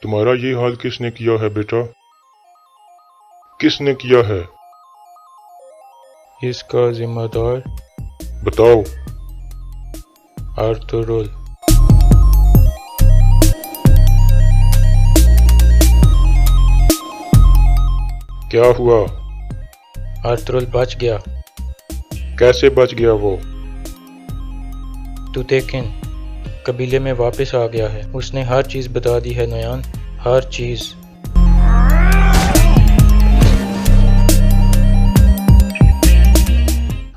تمہارا یہ حال کس نے کیا ہے بیٹا؟ کس نے کیا ہے؟ اس کا ذمہ دار بتاؤ۔ آرتھرول۔ کیا ہوا؟ آرتھرول بچ گیا۔ کیسے بچ گیا وہ؟ توتیکن قبیلے میں واپس آ گیا ہے۔ اس نے ہر چیز بتا دی ہے نویان، ہر چیز۔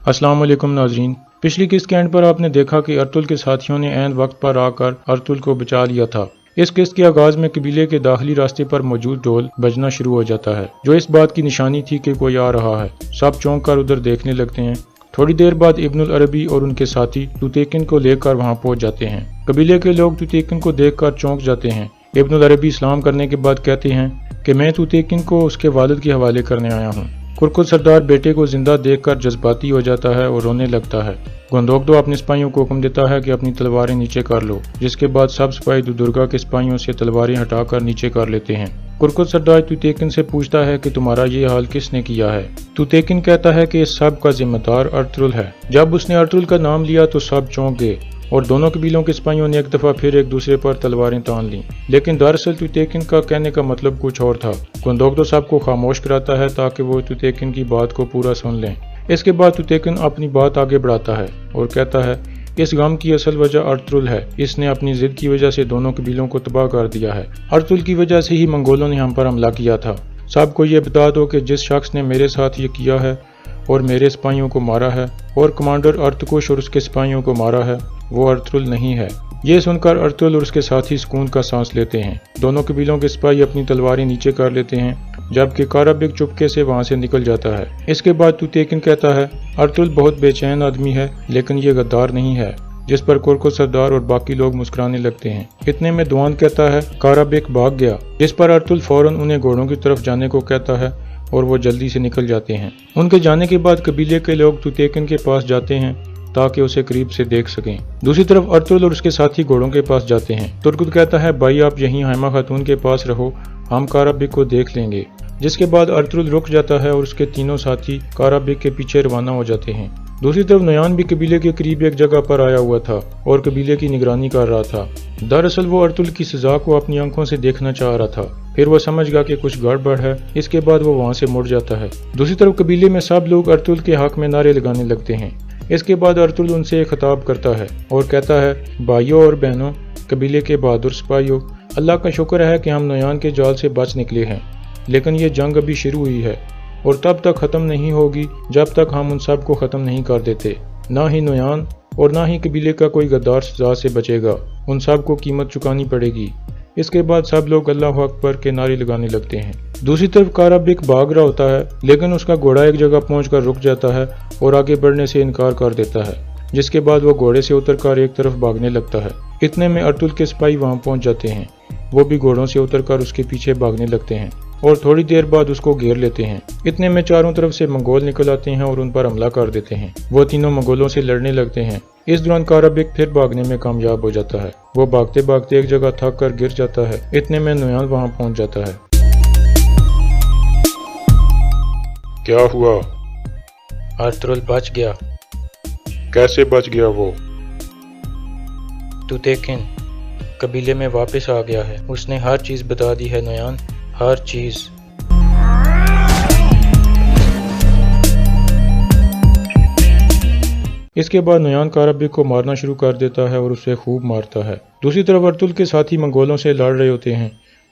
السلام علیکم ناظرین، پچھلی قسط کے اینڈ پر آپ نے دیکھا کہ ارطغرل کے ساتھیوں نے عین وقت پر آ کر ارطغرل کو بچا لیا تھا۔ اس قسط کے آغاز میں قبیلے کے داخلی راستے پر موجود ڈھول بجنا شروع ہو جاتا ہے، جو اس بات کی نشانی تھی کہ کوئی آ رہا ہے۔ سب چونک کر ادھر دیکھنے لگتے ہیں۔ تھوڑی دیر بعد ابن العربی اور ان کے ساتھی توتیکن کو لے کر وہاں پہنچ جاتے ہیں۔ قبیلے کے لوگ توتیکن کو دیکھ کر چونک جاتے ہیں۔ ابن العربی اسلام کرنے کے بعد کہتے ہیں کہ میں توتیکن کو اس کے والد کے حوالے کرنے آیا ہوں۔ کرکل سردار بیٹے کو زندہ دیکھ کر جذباتی ہو جاتا ہے اور رونے لگتا ہے۔ گندوکدو اپنے سپاہیوں کو حکم دیتا ہے کہ اپنی تلواریں نیچے کر لو، جس کے بعد سب سپاہی دودرگا کے سپاہیوں سے تلواریں ہٹا کر نیچے کر لیتے ہیں۔ کرکل سردار توتیکن سے پوچھتا ہے کہ تمہارا یہ حال کس نے کیا ہے؟ توتیکن کہتا ہے کہ اس سب کا ذمہ دار ارطغرل ہے۔ جب اس نے ارطغرل کا نام لیا تو سب چونک گئے اور دونوں قبیلوں کے سپاہیوں نے ایک دفعہ پھر ایک دوسرے پر تلواریں تان لیں، لیکن دراصل توتیکن کا کہنے کا مطلب کچھ اور تھا۔ گندوکدو سب کو خاموش کراتا ہے تاکہ وہ توتیکن کی بات کو پورا سن لیں۔ اس کے بعد توتیکن اپنی بات آگے بڑھاتا ہے اور کہتا ہے اس غم کی اصل وجہ ارطغرل ہے۔ اس نے اپنی ضد کی وجہ سے دونوں قبیلوں کو تباہ کر دیا ہے۔ ارطغرل کی وجہ سے ہی منگولوں نے ہم پر حملہ کیا تھا۔ سب کو یہ بتا دو کہ جس شخص نے میرے ساتھ یہ کیا ہے اور میرے سپاہیوں کو مارا ہے اور کمانڈر ارتکوش اور اس کے سپاہیوں کو مارا ہے، وہ ارطغرل نہیں ہے۔ یہ سن کر ارطغرل اور اس کے ساتھی سکون کا سانس لیتے ہیں۔ دونوں قبیلوں کے سپاہی اپنی تلواریں نیچے کر لیتے ہیں، جبکہ کارابیک چپکے سے وہاں سے نکل جاتا ہے۔ اس کے بعد توتیکن کہتا ہے ارطغرل بہت بے چین آدمی ہے، لیکن یہ غدار نہیں ہے، جس پر کرکل سردار اور باقی لوگ مسکرانے لگتے ہیں۔ اتنے میں دوان کہتا ہے کارابیک بھاگ گیا، جس پر ارطغرل فوراً انہیں گھوڑوں کی طرف جانے کو کہتا ہے اور وہ جلدی سے نکل جاتے ہیں۔ ان کے جانے کے بعد قبیلے کے لوگ توتیکن کے پاس جاتے ہیں تاکہ اسے قریب سے دیکھ سکیں۔ دوسری طرف ارطغرل اور اس کے ساتھی گھوڑوں کے پاس جاتے ہیں۔ ترگت کہتا ہے بھائی آپ یہیں حائمہ خاتون کے پاس رہو، ہم کارابیک کو دیکھ لیں گے، جس کے بعد ارطغرل رک جاتا ہے اور اس کے تینوں ساتھی کارابیک کے پیچھے روانہ ہو جاتے ہیں۔ دوسری طرف نویان بھی قبیلے کے قریب ایک جگہ پر آیا ہوا تھا اور قبیلے کی نگرانی کر رہا تھا۔ دراصل وہ ارطغرل کی سزا کو اپنی آنکھوں سے دیکھنا چاہ رہا تھا۔ پھر وہ سمجھ گیا کہ کچھ گڑبڑ ہے، اس کے بعد وہ وہاں سے مڑ جاتا ہے۔ دوسری طرف قبیلے میں سب لوگ ارطغرل کے حق میں نعرے لگانے لگتے ہیں۔ اس کے بعد ارطغرل ان سے ایک خطاب کرتا ہے اور کہتا ہے بھائیوں اور بہنوں، قبیلے کے بہادر سپاہیوں، اللہ کا شکر ہے کہ ہم نویان کے جال سے بچ نکلے ہیں، لیکن یہ جنگ ابھی شروع ہوئی ہے اور تب تک ختم نہیں ہوگی جب تک ہم ان سب کو ختم نہیں کر دیتے۔ نہ ہی نویان اور نہ ہی قبیلے کا کوئی غدار سزا سے بچے گا، ان سب کو قیمت چکانی پڑے گی۔ اس کے بعد سب لوگ اللہ اکبر کے نعرے لگانے لگتے ہیں۔ دوسری طرف کارابیک بھاگ رہا ہوتا ہے، لیکن اس کا گھوڑا ایک جگہ پہنچ کر رک جاتا ہے اور آگے بڑھنے سے انکار کر دیتا ہے، جس کے بعد وہ گھوڑے سے اتر کر ایک طرف بھاگنے لگتا ہے۔ اتنے میں ارطغرل کے سپاہی وہاں پہنچ جاتے ہیں۔ وہ بھی گھوڑوں سے اتر کر اس کے پیچھے بھاگنے لگتے ہیں اور تھوڑی دیر بعد اس کو گھیر لیتے ہیں۔ اتنے میں چاروں طرف سے منگول نکل آتے ہیں اور ان پر حملہ کر دیتے ہیں۔ وہ تینوں منگولوں سے لڑنے لگتے ہیں۔ اس دوران کارابیک پھر بھاگنے میں کامیاب ہو جاتا ہے۔ وہ بھاگتے بھاگتے ایک جگہ تھک کر گر جاتا ہے۔ اتنے میں نویان وہاں پہنچ جاتا ہے۔ کیا ہوا؟ آرتھرول بچ گیا۔ کیسے بچ گیا وہ؟ توتیکن قبیلے میں واپس آ گیا ہے۔ اس نے ہر چیز بتا دی ہے نویان، ہر چیز۔ اس کے بعد نویان کارابیک کو مارنا شروع کر دیتا ہے اور اسے خوب مارتا ہے۔ دوسری طرف ارطغرل کے ساتھی منگولوں سے لڑ رہے ہوتے ہیں۔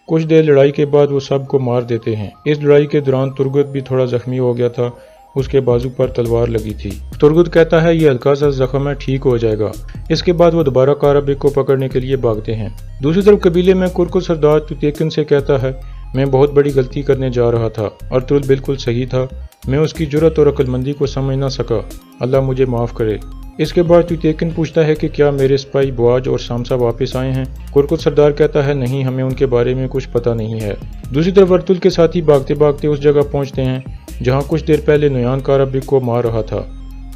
کچھ دیر لڑائی کے بعد وہ سب کو مار دیتے ہیں۔ اس لڑائی کے دوران ترگت بھی تھوڑا زخمی ہو گیا تھا، اس کے بازو پر تلوار لگی تھی۔ ترگت کہتا ہے یہ ہلکا سا زخم ہے، ٹھیک ہو جائے گا۔ اس کے بعد وہ دوبارہ کارابیک کو پکڑنے کے لیے بھاگتے ہیں۔ دوسری طرف قبیلے میں کرکل سردار توتیکن سے کہتا ہے میں بہت بڑی غلطی کرنے جا رہا تھا، ارطغرل بالکل صحیح تھا، میں اس کی جرأت اور عقل مندی کو سمجھ نہ سکا، اللہ مجھے معاف کرے۔ اس کے بعد توتیکن پوچھتا ہے کہ کیا میرے سپاہی بواج اور سامسا واپس آئے ہیں؟ کرکل سردار کہتا ہے نہیں، ہمیں ان کے بارے میں کچھ پتہ نہیں ہے۔ دوسری طرف ارطغرل کے ساتھی بھاگتے بھاگتے اس جگہ پہنچتے ہیں جہاں کچھ دیر پہلے نویان کارابیک کو مار رہا تھا۔